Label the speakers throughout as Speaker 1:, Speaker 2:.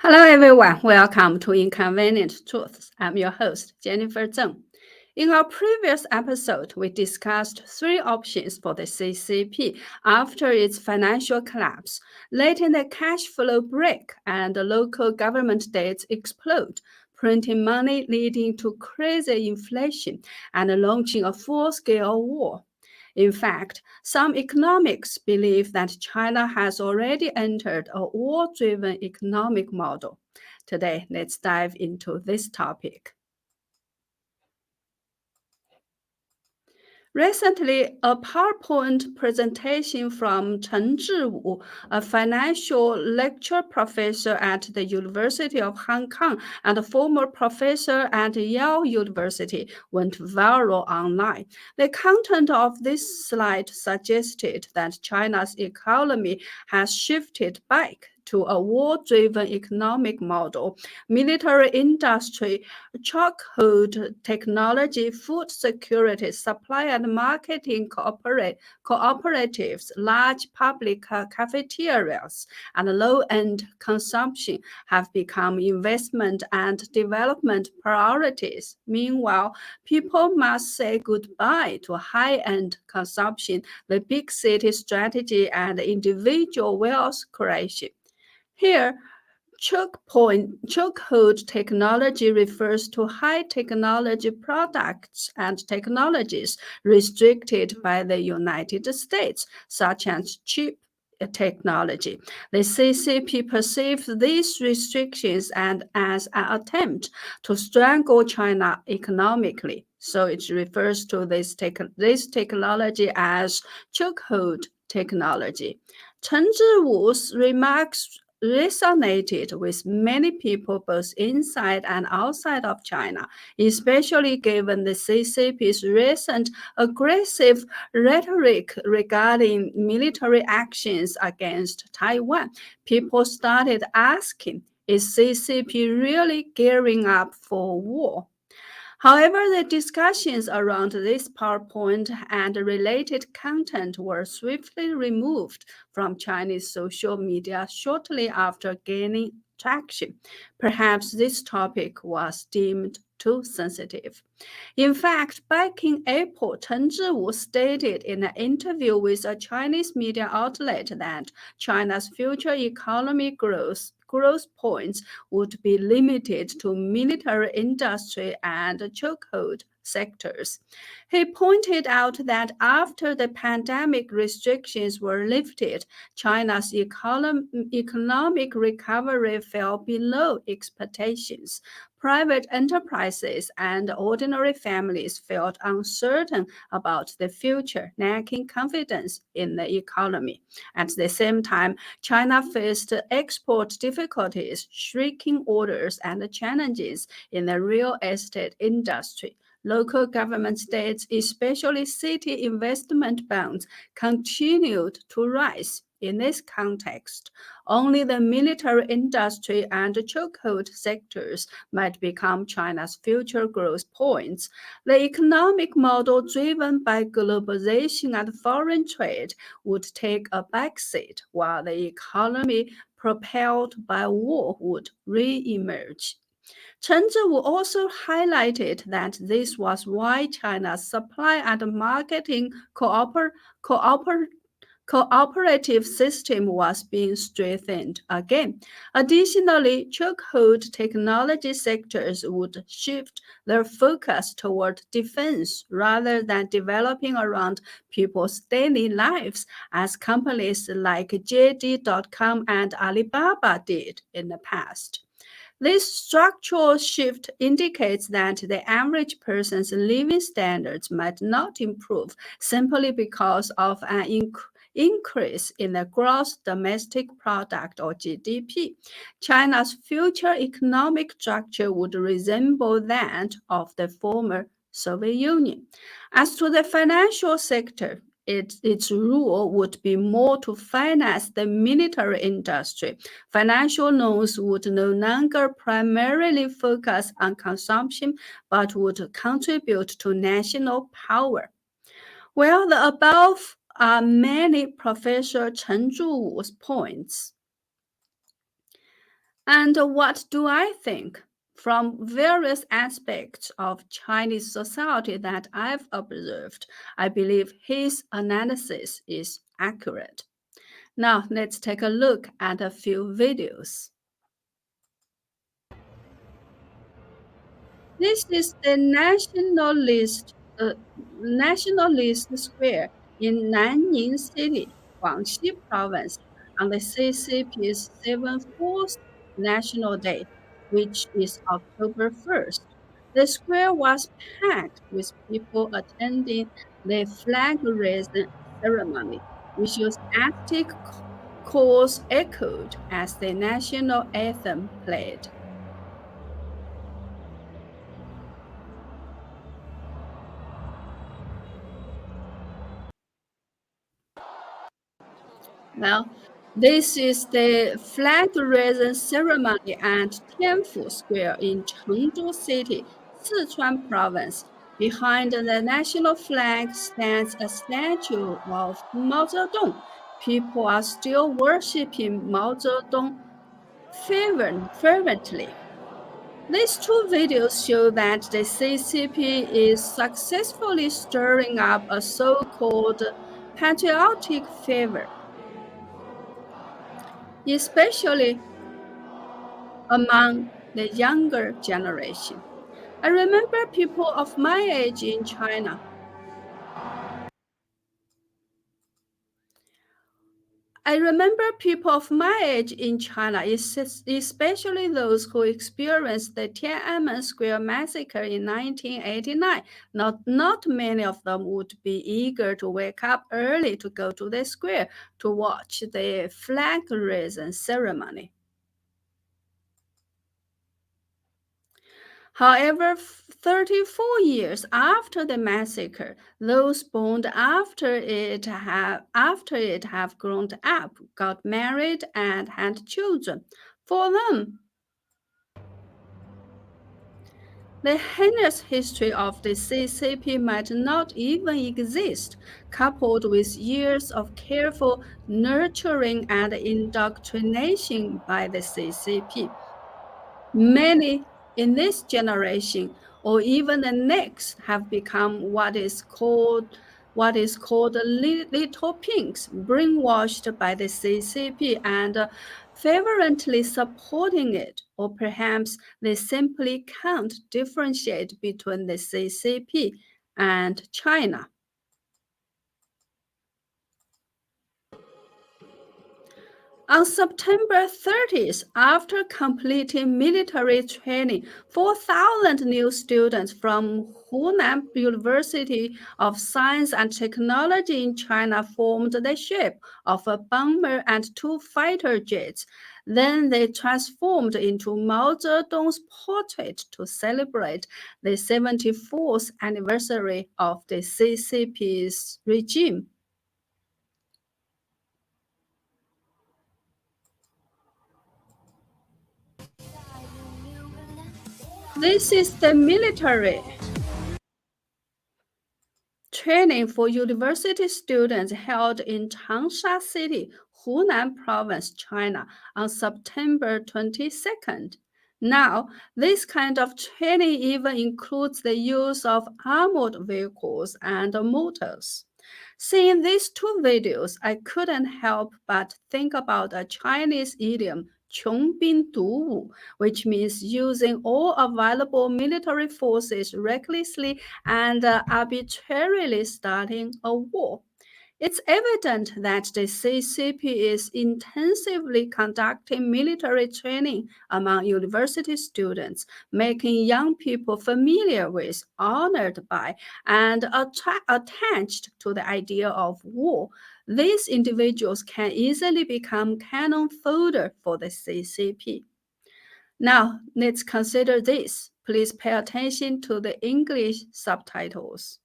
Speaker 1: Hello, everyone. Welcome to Inconvenient Truths. I'm your host, Jennifer Zheng. In our previous episode, we discussed three options for the CCP after its financial collapse, letting the cash flow break and the local government debts explode, printing money leading to crazy inflation, and launching a full-scale war. In fact, some economics believe that China has already entered a war-driven economic model. Today, let's dive into this topic. Recently, a PowerPoint presentation from Chen Zhiwu, a financial lecture professor at the University of Hong Kong and a former professor at Yale University, went viral online. The content of this slide suggested that China's economy has shifted back to a war-driven economic model, military industry, chokehold technology, food security, supply and marketing cooperatives, large public cafeterias, and low-end consumption have become investment and development priorities. Meanwhile, people must say goodbye to high-end consumption, the big city strategy, and individual wealth creation. Here, chokehold technology refers to high technology products and technologies restricted by the United States, such as chip technology. The CCP perceives these restrictions and as an attempt to strangle China economically. So it refers to this technology as chokehold technology. Chen Zhiwu's remarks resonated with many people both inside and outside of China, especially given the CCP's recent aggressive rhetoric regarding military actions against Taiwan. People started asking, is CCP really gearing up for war? However, the discussions around this PowerPoint and related content were swiftly removed from Chinese social media shortly after gaining traction. Perhaps this topic was deemed too sensitive. In fact, back in April, Chen Zhiwu stated in an interview with a Chinese media outlet that China's future economic growth points would be limited to military industry and chokehold sectors. He pointed out that after the pandemic restrictions were lifted, China's economic recovery fell below expectations. Private enterprises and ordinary families felt uncertain about the future, lacking confidence in the economy. At the same time, China faced export difficulties, shrinking orders, and challenges in the real estate industry. Local government debts, especially city investment bonds, continued to rise. In this context, only the military industry and chokehold sectors might become China's future growth points. The economic model driven by globalization and foreign trade would take a backseat, while the economy propelled by war would re-emerge. Chen Zhiwu also highlighted that this was why China's supply and marketing cooperative system was being strengthened again. Additionally, chokehold technology sectors would shift their focus toward defense rather than developing around people's daily lives, as companies like JD.com and Alibaba did in the past. This structural shift indicates that the average person's living standards might not improve simply because of an increase in the gross domestic product or GDP. China's future economic structure would resemble that of the former Soviet Union. As to the financial sector, its rule would be more to finance the military industry. Financial loans would no longer primarily focus on consumption, but would contribute to national power. Well, the above are many Professor Chen Zhuwu's points. And what do I think? From various aspects of Chinese society that I've observed, I believe his analysis is accurate. Now, let's take a look at a few videos. This is the Nationalist Square in Nanning City, Guangxi Province, on the CCP's 74th National Day, which is October 1st. The square was packed with people attending the flag raising ceremony, which was active calls echoed as the national anthem played. Well, this is the flag raising ceremony at Tianfu Square in Chengdu City, Sichuan Province. Behind the national flag stands a statue of Mao Zedong. People are still worshiping Mao Zedong fervently. These two videos show that the CCP is successfully stirring up a so-called patriotic fervor, especially among the younger generation. I remember people of my age in China. I remember people of my age in China, especially those who experienced the Tiananmen Square massacre in 1989. Not many of them would be eager to wake up early to go to the square to watch the flag raising ceremony. However, 34 years after the massacre, those born after it have grown up, got married, and had children. For them, the heinous history of the CCP might not even exist, coupled with years of careful nurturing and indoctrination by the CCP. Many in this generation or even the next have become what is called little pinks, brainwashed by the CCP and fervently supporting it, or perhaps they simply can't differentiate between the CCP and China. On September 30th, after completing military training, 4,000 new students from Hunan University of Science and Technology in China formed the shape of a bomber and two fighter jets. Then they transformed into Mao Zedong's portrait to celebrate the 74th anniversary of the CCP's regime. This is the military training for university students held in Changsha City, Hunan Province, China, on September 22nd. Now, this kind of training even includes the use of armored vehicles and motors. Seeing these two videos, I couldn't help but think about a Chinese idiom, 穷兵黩武, which means using all available military forces recklessly and arbitrarily starting a war. It's evident that the CCP is intensively conducting military training among university students, making young people familiar with, honored by, and attached to the idea of war. These individuals can easily become cannon fodder for the CCP. Now, let's consider this. Please pay attention to the English subtitles.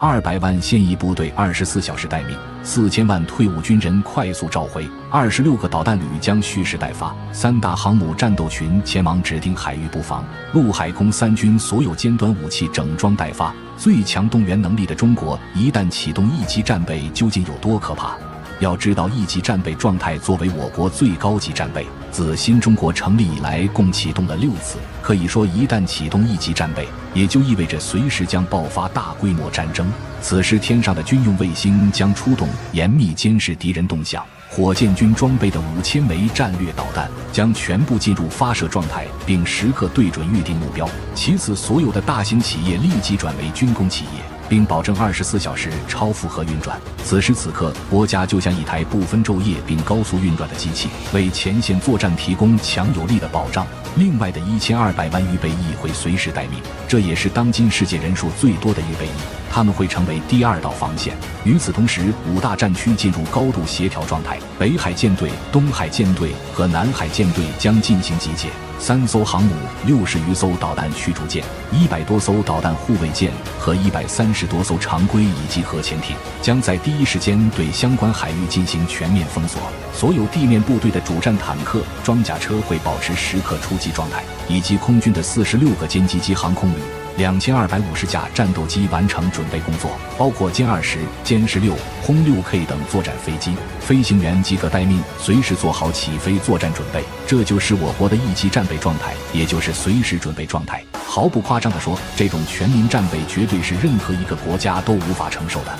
Speaker 2: 200万现役部队24小时待命，4000万退伍军人快速召回，26个导弹旅将蓄势待发，3大航母战斗群前往指定海域布防，陆海空三军所有尖端武器整装待发。最强动员能力的中国，一旦启动一级战备，究竟有多可怕？要知道，一级战备状态作为我国最高级战备，自新中国成立以来共启动了6次。可以说，一旦启动一级战备，也就意味着随时将爆发大规模战争。此时，天上的军用卫星将出动，严密监视敌人动向。火箭军装备的5000枚战略导弹将全部进入发射状态，并时刻对准预定目标。其次，所有的大型企业立即转为军工企业，并保证24小时超负荷运转。此时此刻，国家就像一台不分昼夜并高速运转的机器，为前线作战提供强有力的保障。另外的1200万预备役会随时待命，这也是当今世界人数最多的预备役，他们会成为第2道防线。与此同时，5大战区进入高度协调状态，北海舰队、东海舰队和南海舰队将进行集结。3艘航母、60余艘导弹驱逐舰、100多艘导弹护卫舰和130多艘常规以及核潜艇将在第一时间对相关海域进行全面封锁。所有地面部队的主战坦克、装甲车会保持时刻出击状态，以及空军的46个歼击机航空旅、2250架战斗机完成准备工作，包括歼20、歼16、轰 6K 等作战飞机。飞行员即可待命，随时做好起飞作战准备。这就是我国的一级战备状态，也就是随时准备状态。毫不夸张地说，这种全民战备绝对是任何一个国家都无法承受的。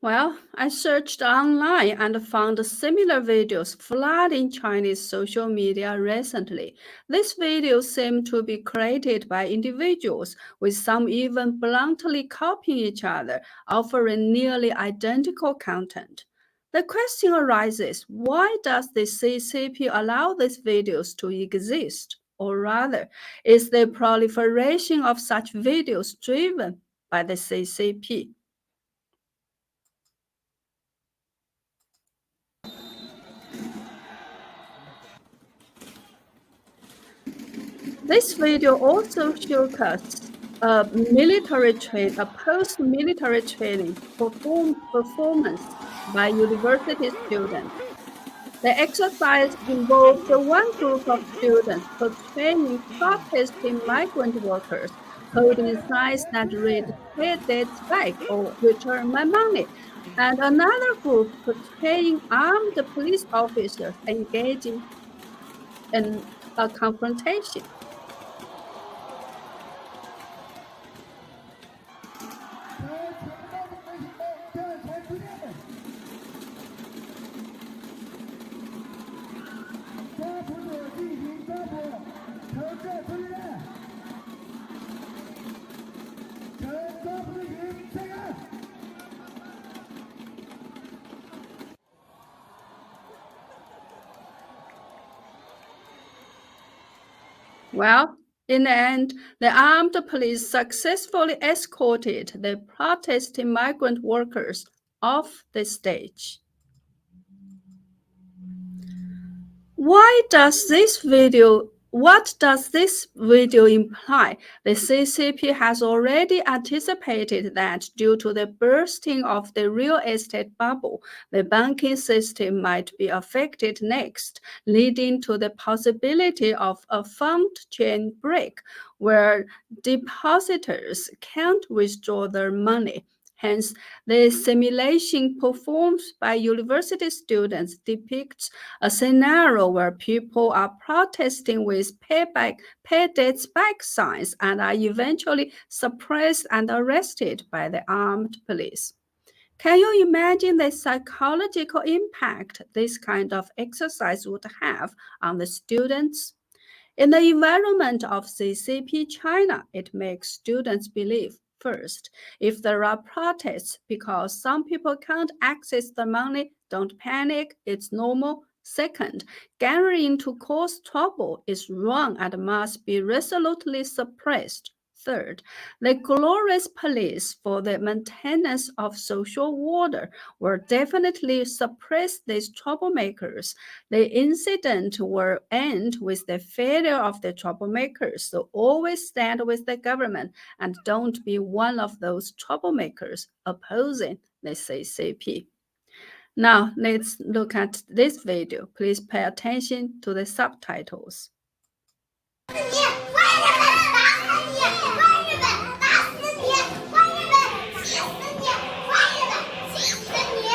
Speaker 1: Well, I searched online and found similar videos flooding Chinese social media recently. These videos seem to be created by individuals, with some even bluntly copying each other, offering nearly identical content. The question arises, why does the CCP allow these videos to exist? Or rather, is the proliferation of such videos driven by the CCP? This video also shows us a post-military training performance by university students. The exercise involved one group of students portraying protesting migrant workers holding signs that read "Pay debts back" or "Return my money," and another group portraying armed police officers engaging in a confrontation. Well, in the end, the armed police successfully escorted the protesting migrant workers off the stage. What does this video imply? The CCP has already anticipated that due to the bursting of the real estate bubble, the banking system might be affected next, leading to the possibility of a fund chain break where depositors can't withdraw their money. Hence, the simulation performed by university students depicts a scenario where people are protesting with pay debts back signs and are eventually suppressed and arrested by the armed police. Can you imagine the psychological impact this kind of exercise would have on the students? In the environment of CCP China, it makes students believe, first, if there are protests because some people can't access the money, don't panic, it's normal. Second, gathering to cause trouble is wrong and must be resolutely suppressed. Third, the glorious police for the maintenance of social order will definitely suppress these troublemakers. The incident will end with the failure of the troublemakers, so always stand with the government and don't be one of those troublemakers opposing the CCP. Now, let's look at this video. Please pay attention to the subtitles.
Speaker 3: 死你！关日本！打死你！关日本！打死你！关日本！气死你！关日本！气死你！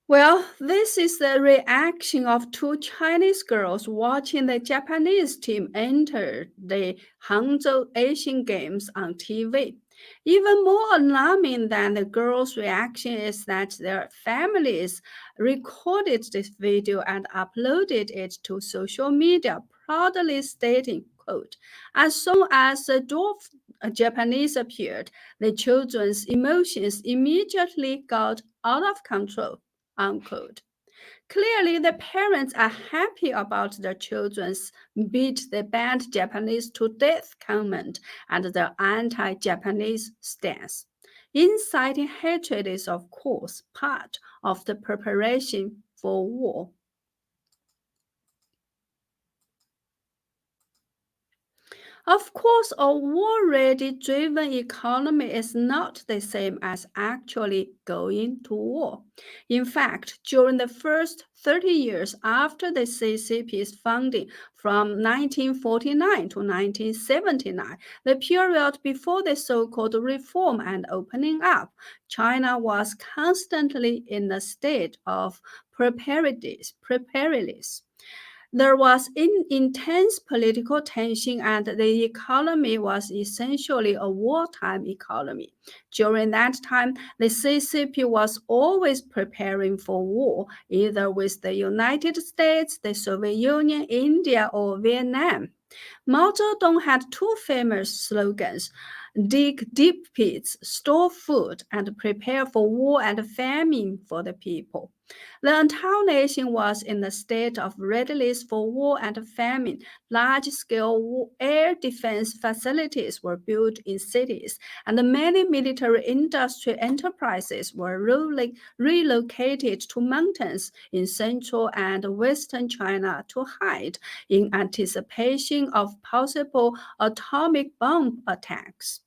Speaker 1: Well, this is the reaction of two Chinese girls watching the Japanese team enter the Hangzhou Asian Games on TV. Even more alarming than the girls' reaction is that their families recorded this video and uploaded it to social media, proudly stating, quote, "As soon as the dwarf Japanese appeared, the children's emotions immediately got out of control." Unquote. Clearly, the parents are happy about their children's beat the banned Japanese to death comment and their anti-Japanese stance. Inciting hatred is, of course, part of the preparation for war. Of course, a war-ready driven economy is not the same as actually going to war. In fact, during the first 30 years after the CCP's founding from 1949 to 1979, the period before the so-called reform and opening up, China was constantly in a state of preparedness. There was intense political tension, and the economy was essentially a wartime economy. During that time, the CCP was always preparing for war, either with the United States, the Soviet Union, India, or Vietnam. Mao Zedong had two famous slogans: dig deep pits, store food, and prepare for war and famine for the people. The entire nation was in a state of readiness for war and famine. Large-scale air defense facilities were built in cities, and many military industry enterprises were relocated to mountains in central and western China to hide in anticipation of possible atomic bomb attacks.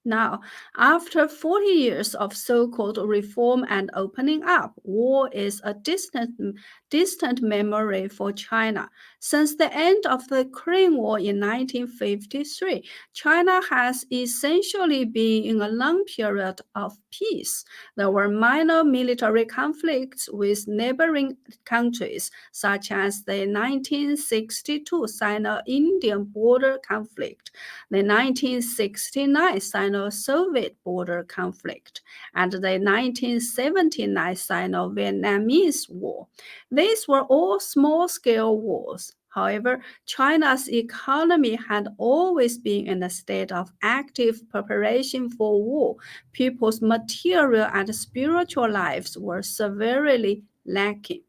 Speaker 1: Now, after 40 years of so-called reform and opening up, war is a distant memory for China. Since the end of the Korean War in 1953, China has essentially been in a long period of peace. There were minor military conflicts with neighboring countries, such as the 1962 Sino-Indian border conflict, the 1969 Sino-Soviet border conflict, and the 1979 Sino-Vietnamese War. These were all small-scale wars. However, China's economy had always been in a state of active preparation for war. People's material and spiritual lives were severely lacking.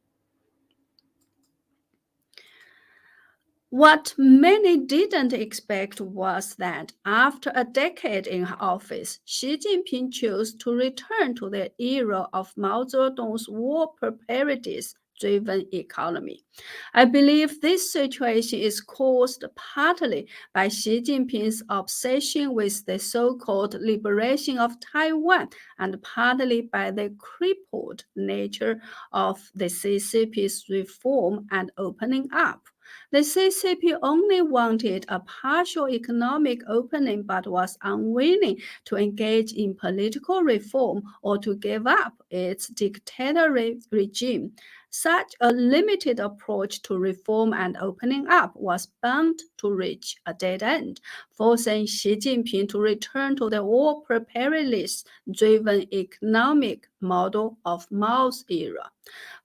Speaker 1: What many didn't expect was that after a decade in office, Xi Jinping chose to return to the era of Mao Zedong's war preparedness-driven economy. I believe this situation is caused partly by Xi Jinping's obsession with the so-called liberation of Taiwan and partly by the crippled nature of the CCP's reform and opening up. The CCP only wanted a partial economic opening but was unwilling to engage in political reform or to give up its dictatorial regime. Such a limited approach to reform and opening up was bound to reach a dead end, forcing Xi Jinping to return to the war preparedness-driven economic model of Mao's era.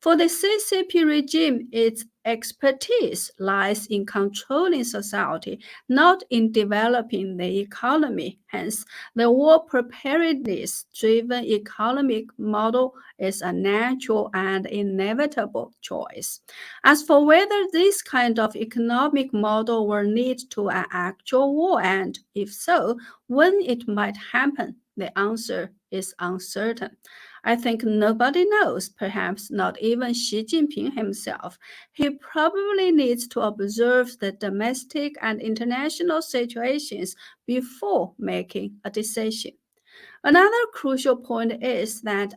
Speaker 1: For the CCP regime, its expertise lies in controlling society, not in developing the economy. Hence, the war preparedness-driven economic model is a natural and inevitable inevitable choice. As for whether this kind of economic model will lead to an actual war, and if so, when it might happen, the answer is uncertain. I think nobody knows, perhaps not even Xi Jinping himself. He probably needs to observe the domestic and international situations before making a decision. Another crucial point is that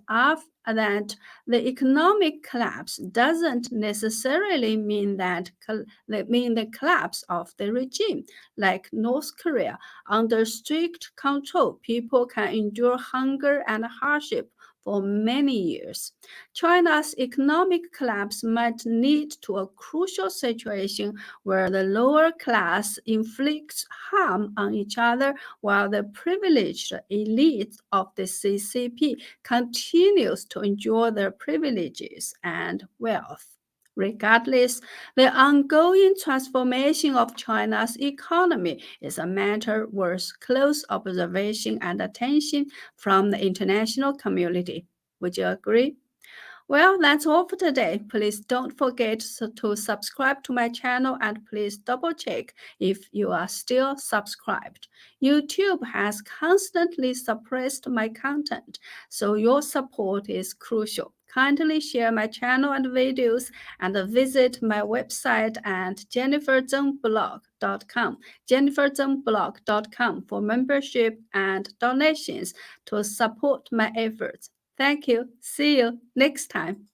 Speaker 1: the economic collapse doesn't necessarily mean the collapse of the regime. Like North Korea, under strict control, people can endure hunger and hardship for many years. China's economic collapse might lead to a crucial situation where the lower class inflicts harm on each other while the privileged elite of the CCP continues to enjoy their privileges and wealth. Regardless, the ongoing transformation of China's economy is a matter worth close observation and attention from the international community. Would you agree? Well, that's all for today. Please don't forget to subscribe to my channel and please double check if you are still subscribed. YouTube has constantly suppressed my content, so your support is crucial. Kindly share my channel and videos and visit my website at jenniferzengblog.com, jenniferzengblog.com for membership and donations to support my efforts. Thank you. See you next time.